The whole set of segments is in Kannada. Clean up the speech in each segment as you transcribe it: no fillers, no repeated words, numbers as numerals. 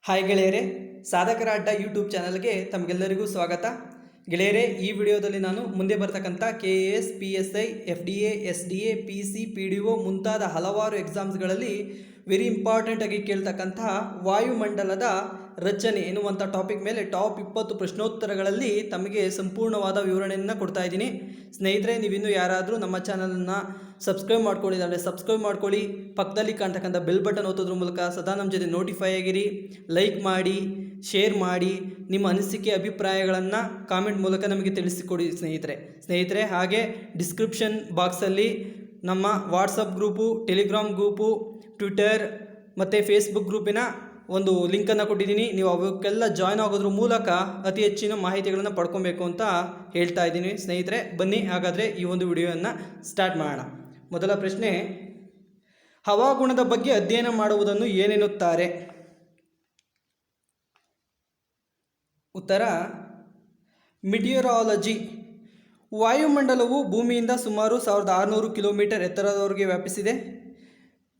ಹಾಯ್ ಗೆಳೆಯರೇ, ಸಾಧಕರ ಅಡ್ಡ ಯೂಟ್ಯೂಬ್ ಚಾನಲ್ಗೆ ತಮಗೆಲ್ಲರಿಗೂ ಸ್ವಾಗತ. ಗೆಳೆಯರೇ, ಈ ವಿಡಿಯೋದಲ್ಲಿ ನಾನು ಮುಂದೆ ಬರ್ತಕ್ಕಂಥ KAS, PSI, FDA, SDA, PC, PDO ಮುಂತಾದ ಹಲವಾರು ಎಕ್ಸಾಮ್ಸ್ಗಳಲ್ಲಿ ವೆರಿ ಇಂಪಾರ್ಟೆಂಟ್ ಆಗಿ ಕೇಳ್ತಕ್ಕಂತಹ ವಾಯುಮಂಡಲದ ರಚನೆ ಎನ್ನುವಂಥ ಟಾಪಿಕ್ ಮೇಲೆ ಟಾಪ್ 20 ಪ್ರಶ್ನೋತ್ತರಗಳಲ್ಲಿ ತಮಗೆ ಸಂಪೂರ್ಣವಾದ ವಿವರಣೆಯನ್ನು ಕೊಡ್ತಾ ಇದ್ದೀನಿ. ಸ್ನೇಹಿತರೆ, ನೀವಿನ್ನೂ ಯಾರಾದರೂ ನಮ್ಮ ಚಾನಲನ್ನು ಸಬ್ಸ್ಕ್ರೈಬ್ ಮಾಡ್ಕೊಂಡಿದ್ದಾರೆ ಸಬ್ಸ್ಕ್ರೈಬ್ ಮಾಡ್ಕೊಳ್ಳಿ. ಪಕ್ಕದಲ್ಲಿ ಕಾಣ್ತಕ್ಕಂಥ ಬೆಲ್ ಬಟನ್ ಒತ್ತೋದ್ರ ಮೂಲಕ ಸದಾ ನಮ್ಮ ಜೊತೆ ನೋಟಿಫೈ ಆಗಿರಿ. ಲೈಕ್ ಮಾಡಿ, ಶೇರ್ ಮಾಡಿ, ನಿಮ್ಮ ಅನಿಸಿಕೆ ಅಭಿಪ್ರಾಯಗಳನ್ನು ಕಾಮೆಂಟ್ ಮೂಲಕ ನಮಗೆ ತಿಳಿಸಿಕೊಡಿ ಸ್ನೇಹಿತರೆ. ಹಾಗೆ ಡಿಸ್ಕ್ರಿಪ್ಷನ್ ಬಾಕ್ಸಲ್ಲಿ ನಮ್ಮ WhatsApp group, Telegram group, Twitter ಮತ್ತು ಫೇಸ್ಬುಕ್ ಗ್ರೂಪಿನ ಒಂದು ಲಿಂಕನ್ನು ಕೊಟ್ಟಿದ್ದೀನಿ. ನೀವು ಅವಕ್ಕೆಲ್ಲ ಜಾಯ್ನ್ ಆಗೋದ್ರ ಮೂಲಕ ಅತಿ ಹೆಚ್ಚಿನ ಮಾಹಿತಿಗಳನ್ನು ಪಡ್ಕೊಬೇಕು ಅಂತ ಹೇಳ್ತಾ ಇದ್ದೀನಿ. ಸ್ನೇಹಿತರೆ, ಬನ್ನಿ ಹಾಗಾದರೆ ಈ ಒಂದು ವಿಡಿಯೋವನ್ನು ಸ್ಟಾರ್ಟ್ ಮಾಡೋಣ. ಮೊದಲ ಪ್ರಶ್ನೆ, ಹವಾಗುಣದ ಬಗ್ಗೆ ಅಧ್ಯಯನ ಮಾಡುವುದನ್ನು ಏನೆನ್ನುತ್ತಾರೆ? ಉತ್ತರ ಮಿಟಿಯರಾಲಜಿ. ವಾಯುಮಂಡಲವು ಭೂಮಿಯಿಂದ ಸುಮಾರು 1600 ಕಿಲೋಮೀಟರ್ ಎತ್ತರದವರೆಗೆ ವ್ಯಾಪಿಸಿದೆ.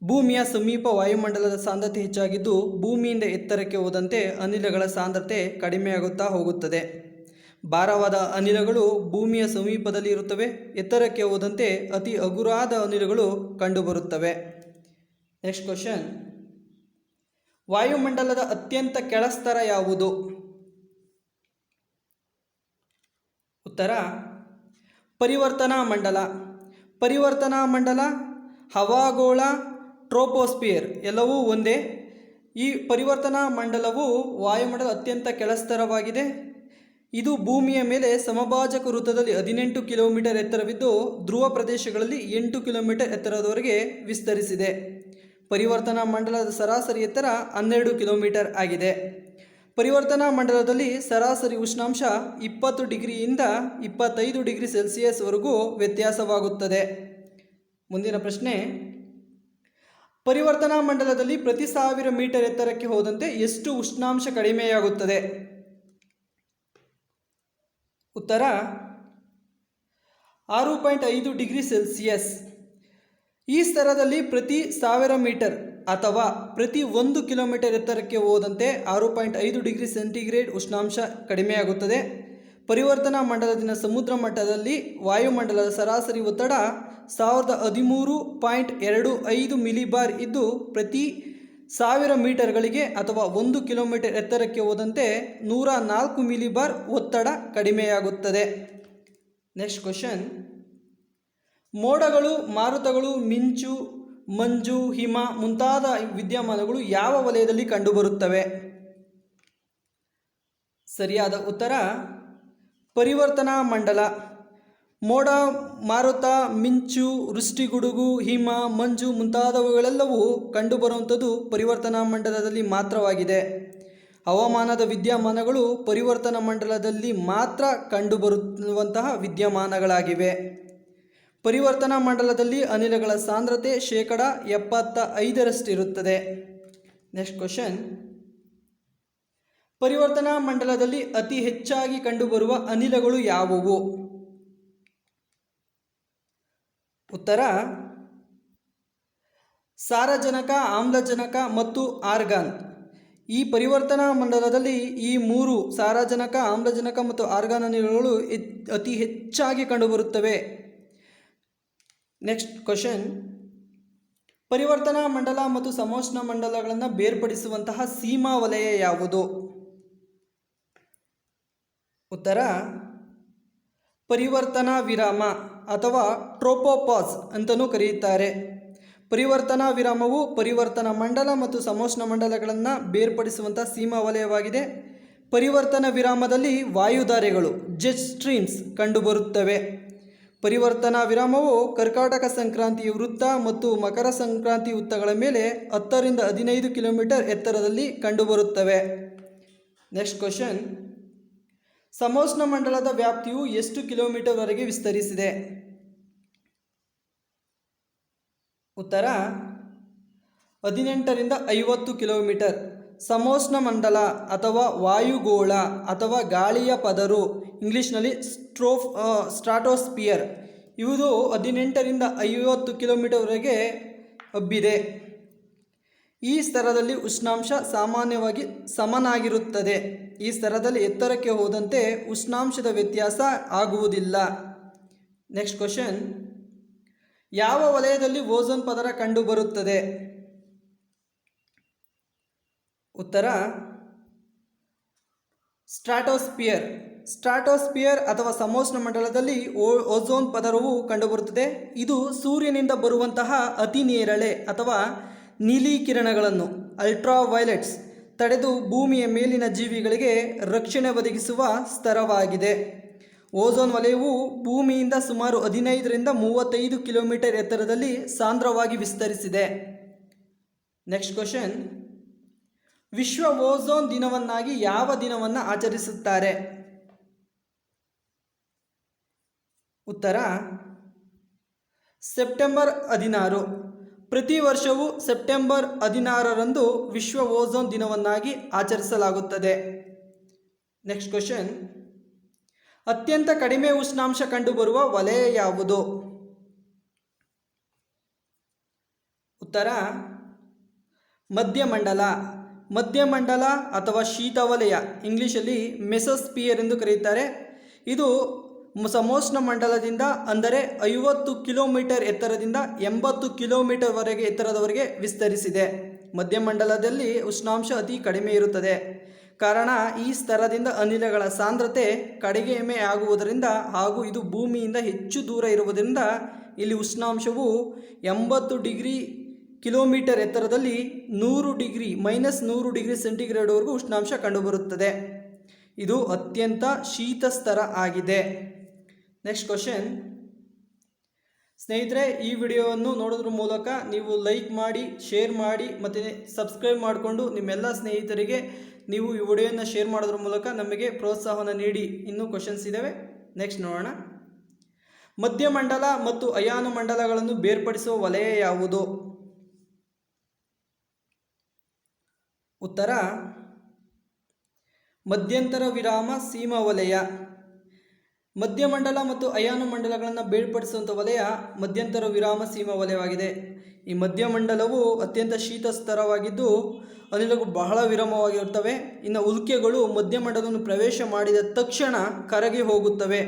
ಭೂಮಿಯ ಸಮೀಪ ವಾಯುಮಂಡಲದ ಸಾಂದ್ರತೆ ಹೆಚ್ಚಾಗಿದ್ದು, ಭೂಮಿಯಿಂದ ಎತ್ತರಕ್ಕೆ ಹೋದಂತೆ ಅನಿಲಗಳ ಸಾಂದ್ರತೆ ಕಡಿಮೆಯಾಗುತ್ತಾ ಹೋಗುತ್ತದೆ. ಭಾರವಾದ ಅನಿಲಗಳು ಭೂಮಿಯ ಸಮೀಪದಲ್ಲಿ ಇರುತ್ತವೆ. ಎತ್ತರಕ್ಕೆ ಹೋದಂತೆ ಅತಿ ಹಗುರಾದ ಅನಿಲಗಳು ಕಂಡುಬರುತ್ತವೆ. ನೆಕ್ಸ್ಟ್ ಕ್ವಶನ್, ವಾಯುಮಂಡಲದ ಅತ್ಯಂತ ಕೆಳಸ್ತರ ಯಾವುದು? ಉತ್ತರ ಪರಿವರ್ತನಾ ಮಂಡಲ. ಪರಿವರ್ತನಾ ಮಂಡಲ, ಹವಾಗೋಳ, ಟ್ರೋಪೋಸ್ಪಿಯರ್ ಎಲ್ಲವೂ ಒಂದೇ. ಈ ಪರಿವರ್ತನಾ ಮಂಡಲವು ವಾಯುಮಂಡಲ ಅತ್ಯಂತ ಕೆಳಸ್ತರವಾಗಿದೆ. ಇದು ಭೂಮಿಯ ಮೇಲೆ ಸಮಭಾಜಕ ವೃತ್ತದಲ್ಲಿ 18 ಕಿಲೋಮೀಟರ್ ಎತ್ತರವಿದ್ದು, ಧ್ರುವ ಪ್ರದೇಶಗಳಲ್ಲಿ 8 ಕಿಲೋಮೀಟರ್ ಎತ್ತರದವರೆಗೆ ವಿಸ್ತರಿಸಿದೆ. ಪರಿವರ್ತನಾ ಮಂಡಲದ ಸರಾಸರಿ ಎತ್ತರ 12 ಕಿಲೋಮೀಟರ್ ಆಗಿದೆ. ಪರಿವರ್ತನಾ ಮಂಡಲದಲ್ಲಿ ಸರಾಸರಿ ಉಷ್ಣಾಂಶ 20 ಡಿಗ್ರಿಯಿಂದ 25 ಡಿಗ್ರಿ ಸೆಲ್ಸಿಯಸ್ವರೆಗೂ ವ್ಯತ್ಯಾಸವಾಗುತ್ತದೆ. ಮುಂದಿನ ಪ್ರಶ್ನೆ, ಪರಿವರ್ತನಾ ಮಂಡಲದಲ್ಲಿ ಪ್ರತಿ 1000 ಮೀಟರ್ ಎತ್ತರಕ್ಕೆ ಹೋದಂತೆ ಎಷ್ಟು ಉಷ್ಣಾಂಶ ಕಡಿಮೆಯಾಗುತ್ತದೆ? ಉತ್ತರ 6.5 ಡಿಗ್ರಿ ಸೆಲ್ಸಿಯಸ್. ಈ ಸ್ತರದಲ್ಲಿ ಪ್ರತಿ 1000 ಮೀಟರ್ ಅಥವಾ ಪ್ರತಿ 1 ಕಿಲೋಮೀಟರ್ ಎತ್ತರಕ್ಕೆ ಹೋದಂತೆ 6.5 ಡಿಗ್ರಿ ಸೆಂಟಿಗ್ರೇಡ್ ಉಷ್ಣಾಂಶ ಕಡಿಮೆಯಾಗುತ್ತದೆ. ಪರಿವರ್ತನಾ ಮಂಡಲದಿಂದ ಸಮುದ್ರ ಮಟ್ಟದಲ್ಲಿ ವಾಯುಮಂಡಲದ ಸರಾಸರಿ ಒತ್ತಡ 1013.25 ಮಿಲಿಬಾರ್ ಇದ್ದು, ಪ್ರತಿ 1000 ಮೀಟರ್ಗಳಿಗೆ ಅಥವಾ 1 ಕಿಲೋಮೀಟರ್ ಎತ್ತರಕ್ಕೆ ಹೋದಂತೆ 104 ಮಿಲಿಬಾರ್ ಒತ್ತಡ ಕಡಿಮೆಯಾಗುತ್ತದೆ. ನೆಕ್ಸ್ಟ್ ಕ್ವಶನ್, ಮೋಡಗಳು, ಮಾರುತಗಳು, ಮಿಂಚು, ಮಂಜು, ಹಿಮ ಮುಂತಾದ ವಿದ್ಯಮಾನಗಳು ಯಾವ ವಲಯದಲ್ಲಿ ಕಂಡುಬರುತ್ತವೆ? ಸರಿಯಾದ ಉತ್ತರ ಪರಿವರ್ತನಾ ಮಂಡಲ. ಮೋಡ, ಮಾರುತ, ಮಿಂಚು, ವೃಷ್ಟಿಗುಡುಗು, ಹಿಮ, ಮಂಜು ಮುಂತಾದವುಗಳೆಲ್ಲವೂ ಕಂಡುಬರುವಂಥದ್ದು ಪರಿವರ್ತನಾ ಮಂಡಲದಲ್ಲಿ ಮಾತ್ರವಾಗಿದೆ. ಹವಾಮಾನದ ವಿದ್ಯಮಾನಗಳು ಪರಿವರ್ತನಾ ಮಂಡಲದಲ್ಲಿ ಮಾತ್ರ ಕಂಡುಬರುವಂತಹ ವಿದ್ಯಮಾನಗಳಾಗಿವೆ. ಪರಿವರ್ತನಾ ಮಂಡಲದಲ್ಲಿ ಅನಿಲಗಳ ಸಾಂದ್ರತೆ 75%ಇರುತ್ತದೆ. ನೆಕ್ಸ್ಟ್ ಕ್ವಶನ್, ಪರಿವರ್ತನಾ ಮಂಡಲದಲ್ಲಿ ಅತಿ ಹೆಚ್ಚಾಗಿ ಕಂಡುಬರುವ ಅನಿಲಗಳು ಯಾವುವು? ಉತ್ತರ ಸಾರಜನಕ, ಆಮ್ಲಜನಕ ಮತ್ತು ಆರ್ಗಾನ್. ಈ ಪರಿವರ್ತನಾ ಮಂಡಲದಲ್ಲಿ ಈ 3 ಸಾರಜನಕ, ಆಮ್ಲಜನಕ ಮತ್ತು ಆರ್ಗಾನ್ ಅನಿಲಗಳು ಅತಿ ಹೆಚ್ಚಾಗಿ ಕಂಡುಬರುತ್ತವೆ. ನೆಕ್ಸ್ಟ್ ಕ್ವಶನ್, ಪರಿವರ್ತನಾ ಮಂಡಲ ಮತ್ತು ಸಮೋಷ್ಣ ಮಂಡಲಗಳನ್ನು ಬೇರ್ಪಡಿಸುವಂತಹ ಸೀಮಾ ವಲಯ ಯಾವುದು? ಉತ್ತರ ಪರಿವರ್ತನಾ ವಿರಾಮ ಅಥವಾ ಟ್ರೋಪೋಪಾಸ್ ಅಂತಲೂ ಕರೆಯುತ್ತಾರೆ. ಪರಿವರ್ತನಾ ವಿರಾಮವು ಪರಿವರ್ತನಾ ಮಂಡಲ ಮತ್ತು ಸಮೋಷ್ಣ ಮಂಡಲಗಳನ್ನು ಬೇರ್ಪಡಿಸುವಂಥ ಸೀಮಾ ವಲಯವಾಗಿದೆ. ಪರಿವರ್ತನಾ ವಿರಾಮದಲ್ಲಿ ವಾಯುಧಾರೆಗಳು, ಜೆಟ್ ಸ್ಟ್ರೀಮ್ಸ್ ಕಂಡುಬರುತ್ತವೆ. ಪರಿವರ್ತನಾ ವಿರಾಮವು ಕರ್ಕಾಟಕ ಸಂಕ್ರಾಂತಿ ವೃತ್ತ ಮತ್ತು ಮಕರ ಸಂಕ್ರಾಂತಿ ವೃತ್ತಗಳ ಮೇಲೆ 10 ರಿಂದ 15 ಕಿಲೋಮೀಟರ್ ಎತ್ತರದಲ್ಲಿ ಕಂಡುಬರುತ್ತವೆ. ನೆಕ್ಸ್ಟ್ ಕ್ವಶನ್, ಸಮೋಷ್ಣ ಮಂಡಲದ ವ್ಯಾಪ್ತಿಯು ಎಷ್ಟು ಕಿಲೋಮೀಟರ್ವರೆಗೆ ವಿಸ್ತರಿಸಿದೆ? ಉತ್ತರ 18 ರಿಂದ 50 ಕಿಲೋಮೀಟರ್. ಸಮೋಷ್ಣ ಮಂಡಲ ಅಥವಾ ವಾಯುಗೋಳ ಅಥವಾ ಗಾಳಿಯ ಪದರು, ಇಂಗ್ಲೀಷ್ನಲ್ಲಿ ಸ್ಟ್ರಾಟೋಸ್ಪಿಯರ್, ಇದು 18 ರಿಂದ 50 ಕಿಲೋಮೀಟರ್ವರೆಗೆ ಹಬ್ಬಿದೆ. ಈ ಸ್ತರದಲ್ಲಿ ಉಷ್ಣಾಂಶ ಸಾಮಾನ್ಯವಾಗಿ ಸಮನಾಗಿರುತ್ತದೆ. ಈ ಸ್ತರದಲ್ಲಿ ಎತ್ತರಕ್ಕೆ ಹೋದಂತೆ ಉಷ್ಣಾಂಶದ ವ್ಯತ್ಯಾಸ ಆಗುವುದಿಲ್ಲ. ನೆಕ್ಸ್ಟ್ ಕ್ವಶನ್, ಯಾವ ವಲಯದಲ್ಲಿ ಓಝೋನ್ ಪದರ ಕಂಡುಬರುತ್ತದೆ? ಉತ್ತರ ಸ್ಟ್ರಾಟೋಸ್ಪಿಯರ್. ಸ್ಟ್ರಾಟೋಸ್ಪಿಯರ್ ಅಥವಾ ಸಮೋಷ್ಣ ಮಂಡಲದಲ್ಲಿ ಓಝೋನ್ ಪದರವು ಕಂಡುಬರುತ್ತದೆ. ಇದು ಸೂರ್ಯನಿಂದ ಬರುವಂತಹ ಅತಿ ನೇರಳೆ ಅಥವಾ ನೀಲಿ ಕಿರಣಗಳನ್ನು ಅಲ್ಟ್ರಾವೈಲೆಟ್ಸ್ ತಡೆದು ಭೂಮಿಯ ಮೇಲಿನ ಜೀವಿಗಳಿಗೆ ರಕ್ಷಣೆ ಒದಗಿಸುವ ಸ್ತರವಾಗಿದೆ. ಓಝೋನ್ ವಲಯವು ಭೂಮಿಯಿಂದ ಸುಮಾರು 15ರಿಂದ 35 ಕಿಲೋಮೀಟರ್ ಎತ್ತರದಲ್ಲಿ ಸಾಂದ್ರವಾಗಿ ವಿಸ್ತರಿಸಿದೆ. ನೆಕ್ಸ್ಟ್ ಕ್ವಶನ್, ವಿಶ್ವ ಓಝೋನ್ ದಿನವನ್ನಾಗಿ ಯಾವ ದಿನವನ್ನು ಆಚರಿಸುತ್ತಾರೆ? ಉತ್ತರ ಸೆಪ್ಟೆಂಬರ್ 16. ಪ್ರತಿ ವರ್ಷವೂ ಸೆಪ್ಟೆಂಬರ್ 16ರಂದು ವಿಶ್ವ ಓಝೋನ್ ದಿನವನ್ನಾಗಿ ಆಚರಿಸಲಾಗುತ್ತದೆ. ನೆಕ್ಸ್ಟ್ ಕ್ವಶನ್, ಅತ್ಯಂತ ಕಡಿಮೆ ಉಷ್ಣಾಂಶ ಕಂಡುಬರುವ ವಲಯ ಯಾವುದು? ಉತ್ತರ ಮಧ್ಯಮಂಡಲ. ಮಧ್ಯಮಂಡಲ ಅಥವಾ ಶೀತವಲಯ, ಇಂಗ್ಲಿಷಲ್ಲಿ ಮೆಸೋಸ್ಪಿಯರ್ ಎಂದು ಕರೆಯುತ್ತಾರೆ. ಇದು ಸಮೋಷ್ಣ ಮಂಡಲದಿಂದ ಅಂದರೆ 50 ಕಿಲೋಮೀಟರ್ ಎತ್ತರದಿಂದ 80 ಕಿಲೋಮೀಟರ್ವರೆಗೆ ಎತ್ತರದವರೆಗೆ ವಿಸ್ತರಿಸಿದೆ. ಮಧ್ಯಮಂಡಲದಲ್ಲಿ ಉಷ್ಣಾಂಶ ಅತಿ ಕಡಿಮೆ ಇರುತ್ತದೆ. ಕಾರಣ ಈ ಸ್ತರದಿಂದ ಅನಿಲಗಳ ಸಾಂದ್ರತೆ ಕಡಿಮೆ ಆಗುವುದರಿಂದ ಹಾಗೂ ಇದು ಭೂಮಿಯಿಂದ ಹೆಚ್ಚು ದೂರ ಇರುವುದರಿಂದ ಇಲ್ಲಿ ಉಷ್ಣಾಂಶವು 80 ಕಿಲೋಮೀಟರ್ ಎತ್ತರದಲ್ಲಿ -100 ಡಿಗ್ರಿ ಸೆಂಟಿಗ್ರೇಡ್ವರೆಗೂ ಉಷ್ಣಾಂಶ ಕಂಡುಬರುತ್ತದೆ. ಇದು ಅತ್ಯಂತ ಶೀತ ಸ್ತರ ಆಗಿದೆ. ನೆಕ್ಸ್ಟ್ ಕ್ವಶನ್, ಸ್ನೇಹಿತರೆ, ಈ ವಿಡಿಯೋವನ್ನು ನೋಡೋದ್ರ ಮೂಲಕ ನೀವು ಲೈಕ್ ಮಾಡಿ, ಶೇರ್ ಮಾಡಿ ಮತ್ತು ಸಬ್ಸ್ಕ್ರೈಬ್ ಮಾಡಿಕೊಂಡು ನಿಮ್ಮೆಲ್ಲ ಸ್ನೇಹಿತರಿಗೆ ನೀವು ಈ ವಿಡಿಯೋನ ಶೇರ್ ಮಾಡೋದ್ರ ಮೂಲಕ ನಮಗೆ ಪ್ರೋತ್ಸಾಹವನ್ನು ನೀಡಿ. ಇನ್ನೂ ಕ್ವಶನ್ಸ್ ಇದ್ದಾವೆ, ನೆಕ್ಸ್ಟ್ ನೋಡೋಣ. ಮಧ್ಯಮಂಡಲ ಮತ್ತು ಅಯಾನು ಮಂಡಲಗಳನ್ನು ಬೇರ್ಪಡಿಸುವ ವಲಯ ಯಾವುದು? ಉತ್ತರ ಮಧ್ಯಂತರ ವಿರಾಮ ಸೀಮಾ ವಲಯ. ಮಧ್ಯಮಂಡಲ ಮತ್ತು ಅಯಾನು ಮಂಡಲಗಳನ್ನು ಬೇರ್ಪಡಿಸುವಂಥ ವಲಯ ಮಧ್ಯಂತರ ವಿರಾಮ ಸೀಮಾ ವಲಯವಾಗಿದೆ. ಈ ಮಧ್ಯಮಂಡಲವು ಅತ್ಯಂತ ಶೀತ ಸ್ತರವಾಗಿದ್ದು ಅನಿಲಗಳು ಬಹಳ ವಿರಾಮವಾಗಿರುತ್ತವೆ. ಇನ್ನು ಉಲ್ಕೆಗಳು ಮಧ್ಯಮಂಡಲವನ್ನು ಪ್ರವೇಶ ಮಾಡಿದ ತಕ್ಷಣ ಕರಗಿ ಹೋಗುತ್ತವೆ.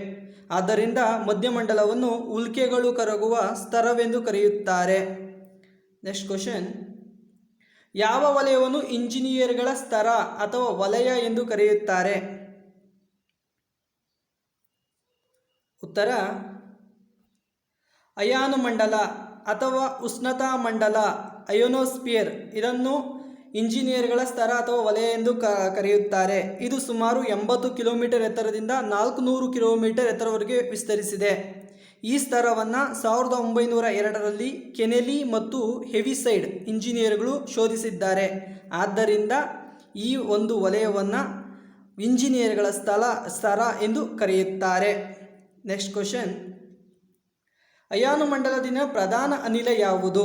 ಆದ್ದರಿಂದ ಮಧ್ಯಮಂಡಲವನ್ನು ಉಲ್ಕೆಗಳು ಕರಗುವ ಸ್ತರವೆಂದು ಕರೆಯುತ್ತಾರೆ. ನೆಕ್ಸ್ಟ್ ಕ್ವಶನ್, ಯಾವ ವಲಯವನ್ನು ಇಂಜಿನಿಯರ್ಗಳ ಸ್ತರ ಅಥವಾ ವಲಯ ಎಂದು ಕರೆಯುತ್ತಾರೆ? ಉತ್ತರ ಅಯಾನು ಮಂಡಲ ಅಥವಾ ಉಷ್ಣತಾ ಮಂಡಲ, ಅಯೋನೋಸ್ಪಿಯರ್. ಇದನ್ನು ಇಂಜಿನಿಯರ್ಗಳ ಸ್ತರ ಅಥವಾ ವಲಯ ಎಂದು ಕರೆಯುತ್ತಾರೆ. ಇದು ಸುಮಾರು 80 ಕಿಲೋಮೀಟರ್ ಎತ್ತರದಿಂದ 400 ಕಿಲೋಮೀಟರ್ ಎತ್ತರವರೆಗೆ ವಿಸ್ತರಿಸಿದೆ. ಈ ಸ್ತರವನ್ನು 1902ರಲ್ಲಿ ಕೆನೆಲಿ ಮತ್ತು ಹೆವಿಸೈಡ್ ಇಂಜಿನಿಯರ್ಗಳು ಶೋಧಿಸಿದ್ದಾರೆ. ಆದ್ದರಿಂದ ಈ ಒಂದು ವಲಯವನ್ನು ಇಂಜಿನಿಯರ್ಗಳ ಸ್ತರ ಎಂದು ಕರೆಯುತ್ತಾರೆ. ನೆಕ್ಸ್ಟ್ ಕ್ವಶನ್, ಅಯಾನು ಮಂಡಲದಿಂದ ಪ್ರಧಾನ ಅನಿಲ ಯಾವುದು?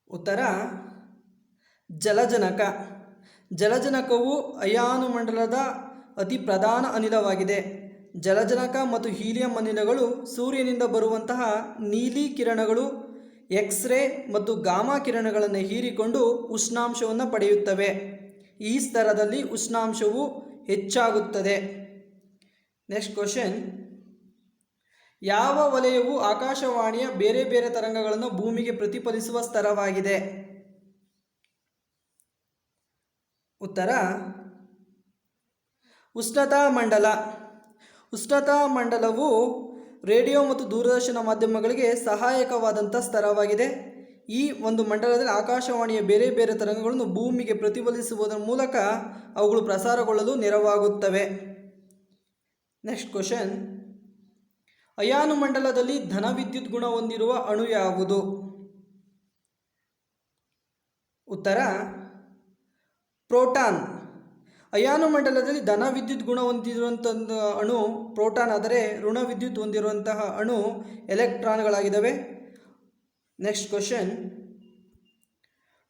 ಉತ್ತರ ಜಲಜನಕ. ಜಲಜನಕವು ಅಯಾನು ಮಂಡಲದ ಅತಿ ಪ್ರಧಾನ ಅನಿಲವಾಗಿದೆ. ಜಲಜನಕ ಮತ್ತು ಹೀಲಿಯಂ ಅನಿಲಗಳು ಸೂರ್ಯನಿಂದ ಬರುವಂತಹ ನೀಲಿ ಕಿರಣಗಳು, ಎಕ್ಸ್ರೇ ಮತ್ತು ಗಾಮಾ ಕಿರಣಗಳನ್ನು ಹೀರಿಕೊಂಡು ಉಷ್ಣಾಂಶವನ್ನು ಪಡೆಯುತ್ತವೆ. ಈ ಸ್ತರದಲ್ಲಿ ಉಷ್ಣಾಂಶವು ಹೆಚ್ಚಾಗುತ್ತದೆ. ನೆಕ್ಸ್ಟ್ ಕ್ವಶನ್, ಯಾವ ವಲಯವು ಆಕಾಶವಾಣಿಯ ಬೇರೆ ಬೇರೆ ತರಂಗಗಳನ್ನು ಭೂಮಿಗೆ ಪ್ರತಿಫಲಿಸುವ ಸ್ತರವಾಗಿದೆ? ಉತ್ತರ ಉಷ್ಣತಾ ಮಂಡಲ. ಉಷ್ಣತಾ ಮಂಡಲವು ರೇಡಿಯೋ ಮತ್ತು ದೂರದರ್ಶನ ಮಾಧ್ಯಮಗಳಿಗೆ ಸಹಾಯಕವಾದಂಥ ಸ್ತರವಾಗಿದೆ. ಈ ಒಂದು ಮಂಡಲದಲ್ಲಿ ಆಕಾಶವಾಣಿಯ ಬೇರೆ ಬೇರೆ ತರಂಗಗಳನ್ನು ಭೂಮಿಗೆ ಪ್ರತಿಫಲಿಸುವುದರ ಮೂಲಕ ಅವುಗಳು ಪ್ರಸಾರಗೊಳ್ಳಲು ನೆರವಾಗುತ್ತವೆ. ನೆಕ್ಸ್ಟ್ ಕ್ವಶನ್, ಅಯಾನು ಮಂಡಲದಲ್ಲಿ ಧನ ವಿದ್ಯುತ್ ಗುಣ ಹೊಂದಿರುವ ಅಣು ಯಾವುದು? ಉತ್ತರ ಪ್ರೋಟಾನ್. ಅಯಾನು ಮಂಡಲದಲ್ಲಿ ಧನ ವಿದ್ಯುತ್ ಗುಣ ಹೊಂದಿರುವಂಥ ಅಣು ಪ್ರೋಟಾನ್, ಆದರೆ ಋಣ ವಿದ್ಯುತ್ ಹೊಂದಿರುವಂತಹ ಅಣು ಎಲೆಕ್ಟ್ರಾನ್ಗಳಾಗಿದ್ದಾವೆ. ನೆಕ್ಸ್ಟ್ ಕ್ವಶನ್,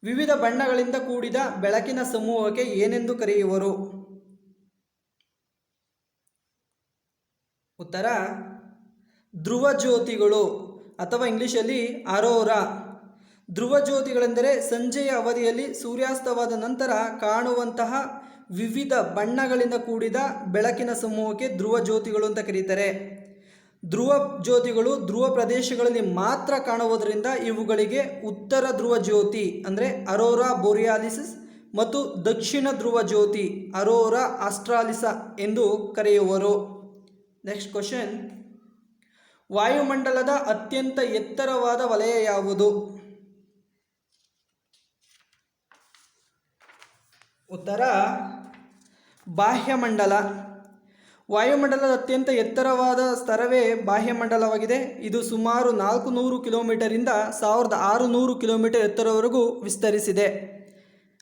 ವಿವಿಧ ಬಣ್ಣಗಳಿಂದ ಕೂಡಿದ ಬೆಳಕಿನ ಸಮೂಹಕ್ಕೆ ಏನೆಂದು ಕರೆಯುವರು? ಉತ್ತರ ಧ್ರುವ ಜ್ಯೋತಿಗಳು ಅಥವಾ ಇಂಗ್ಲಿಷಲ್ಲಿ ಅರೋರಾ. ಧ್ರುವ ಜ್ಯೋತಿಗಳೆಂದರೆ ಸಂಜೆಯ ಅವಧಿಯಲ್ಲಿ ಸೂರ್ಯಾಸ್ತವಾದ ನಂತರ ಕಾಣುವಂತಹ ವಿವಿಧ ಬಣ್ಣಗಳಿಂದ ಕೂಡಿದ ಬೆಳಕಿನ ಸಮೂಹಕ್ಕೆ ಧ್ರುವ ಜ್ಯೋತಿಗಳು ಅಂತ ಕರೀತಾರೆ. ಧ್ರುವ ಜ್ಯೋತಿಗಳು ಧ್ರುವ ಪ್ರದೇಶಗಳಲ್ಲಿ ಮಾತ್ರ ಕಾಣುವುದರಿಂದ ಇವುಗಳಿಗೆ ಉತ್ತರ ಧ್ರುವ ಜ್ಯೋತಿ ಅಂದರೆ ಅರೋರಾ ಬೋರಿಯಾಲಿಸಿಸ್ ಮತ್ತು ದಕ್ಷಿಣ ಧ್ರುವ ಜ್ಯೋತಿ ಅರೋರಾ ಆಸ್ಟ್ರಾಲಿಸಾ ಎಂದು ಕರೆಯುವರು. ನೆಕ್ಸ್ಟ್ ಕ್ವಶನ್, ವಾಯುಮಂಡಲದ ಅತ್ಯಂತ ಎತ್ತರವಾದ ವಲಯ ಯಾವುದು? ಉತ್ತರ ಬಾಹ್ಯಮಂಡಲ. ವಾಯುಮಂಡಲದ ಅತ್ಯಂತ ಎತ್ತರವಾದ ಸ್ತರವೇ ಬಾಹ್ಯಮಂಡಲವಾಗಿದೆ. ಇದು ಸುಮಾರು 400 ಕಿಲೋಮೀಟರಿಂದ 1600 ಕಿಲೋಮೀಟರ್ ಎತ್ತರವರೆಗೂ ವಿಸ್ತರಿಸಿದೆ.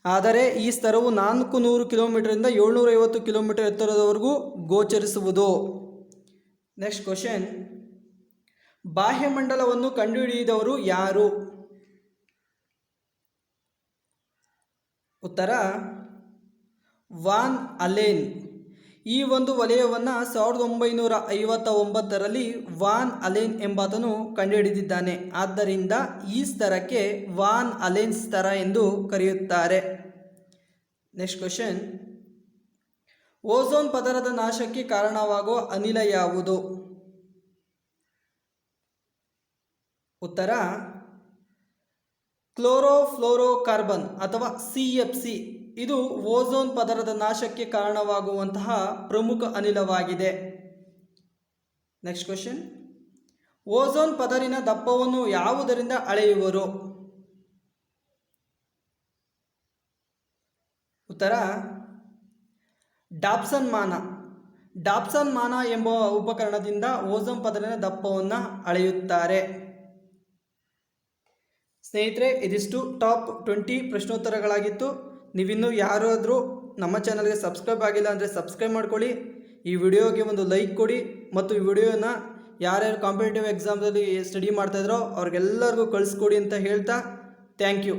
ಆದರೆ ಈ ಸ್ತರವು 400 ಕಿಲೋಮೀಟರಿಂದ 750 ಕಿಲೋಮೀಟರ್ ಎತ್ತರದವರೆಗೂ ಗೋಚರಿಸುವುದು. ನೆಕ್ಸ್ಟ್ ಕ್ವಶನ್, ಬಾಹ್ಯಮಂಡಲವನ್ನು ಕಂಡುಹಿಡಿದವರು ಯಾರು? ಉತ್ತರ ವಾನ್ ಅಲೆನ್. ಈ ಒಂದು ವಲಯವನ್ನು 1959ರಲ್ಲಿ ವಾನ್ ಅಲೆನ್ ಎಂಬಾತನು ಕಂಡುಹಿಡಿದಿದ್ದಾನೆ. ಆದ್ದರಿಂದ ಈ ಸ್ತರಕ್ಕೆ ವಾನ್ ಅಲೆನ್ ಸ್ತರ ಎಂದು ಕರೆಯುತ್ತಾರೆ. ನೆಕ್ಸ್ಟ್ ಕ್ವಶನ್, ಓಝೋನ್ ಪದರದ ನಾಶಕ್ಕೆ ಕಾರಣವಾಗುವ ಅನಿಲ ಯಾವುದು? ಉತ್ತರ ಕ್ಲೋರೋಫ್ಲೋರೋಕಾರ್ಬನ್ ಅಥವಾ CFC. ಇದು ಓಝೋನ್ ಪದರದ ನಾಶಕ್ಕೆ ಕಾರಣವಾಗುವಂತಹ ಪ್ರಮುಖ ಅನಿಲವಾಗಿದೆ. ನೆಕ್ಸ್ಟ್ ಕ್ವಶನ್, ಓಝೋನ್ ಪದರಿನ ದಪ್ಪವನ್ನು ಯಾವುದರಿಂದ ಅಳೆಯುವರು? ಉತ್ತರ ಡಾಪ್ಸನ್ ಮಾನ. ಡಾಪ್ಸನ್ ಮಾನ ಎಂಬ ಉಪಕರಣದಿಂದ ಓಝೋನ್ ಪದರಿನ ದಪ್ಪವನ್ನು ಅಳೆಯುತ್ತಾರೆ. ಸ್ನೇಹಿತರೆ, ಇದಿಷ್ಟು ಟಾಪ್ 20 ಪ್ರಶ್ನೋತ್ತರಗಳಾಗಿತ್ತು. ನೀವಿನ್ನೂ ಯಾರಾದರೂ ನಮ್ಮ ಚಾನಲ್ಗೆ ಸಬ್ಸ್ಕ್ರೈಬ್ ಆಗಿಲ್ಲ ಅಂದರೆ ಸಬ್ಸ್ಕ್ರೈಬ್ ಮಾಡ್ಕೊಳ್ಳಿ. ಈ ವಿಡಿಯೋಗೆ ಒಂದು ಲೈಕ್ ಕೊಡಿ ಮತ್ತು ಈ ವಿಡಿಯೋನ ಯಾರ್ಯಾರು ಕಾಂಪಿಟೇಟಿವ್ ಎಕ್ಸಾಮ್ದಲ್ಲಿ ಸ್ಟಡಿ ಮಾಡ್ತಾಯಿದ್ರೋ ಅವ್ರಿಗೆಲ್ಲರಿಗೂ ಕಳಿಸ್ಕೊಡಿ ಅಂತ ಹೇಳ್ತಾ ಥ್ಯಾಂಕ್ ಯು.